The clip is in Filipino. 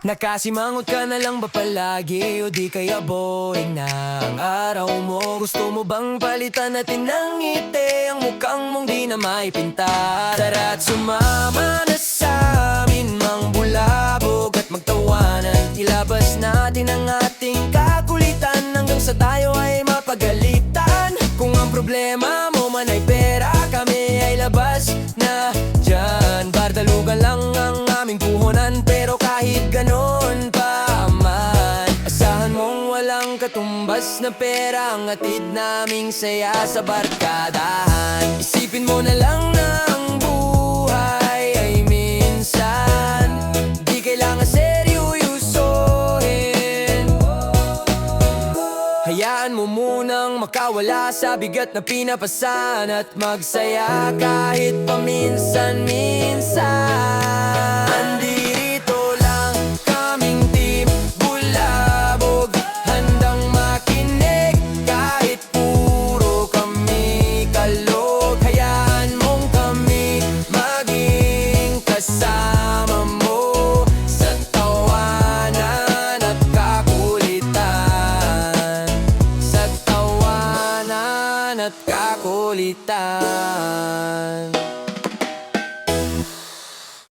Nakasimangot ka na lang ba palagi o di kaya boring na ang araw mo? Gusto mo bang palitan natin ng ngiti ang mukhang mong di na maipinta? Tara't sumama na sa amin mang bulabog at magtawanan. Ilabas natin ang ating kakulitan hanggang sa tayo ay mapagalitan. Kung ang problema mo man ay pera, kami ay labas na dyan. Bardalugan lang ang aming puhunan, pero kahit ganon pa man, asahan mong walang katumbas na pera ang hatid naming saya sa barkadahan. Isipin mo na lang na ang buhay ay minsan di kailangan seryosohin. Hayaan mo munang makawala sa bigat na pinapasan at magsaya kahit paminsan-minsan. Andirito lang kaming team Bulabog, handang makinig kahit puro kami kalog. Hayaan mong kami maging kasama mo sa tawanan at kakulitan. Sa tawanan at kakulitan.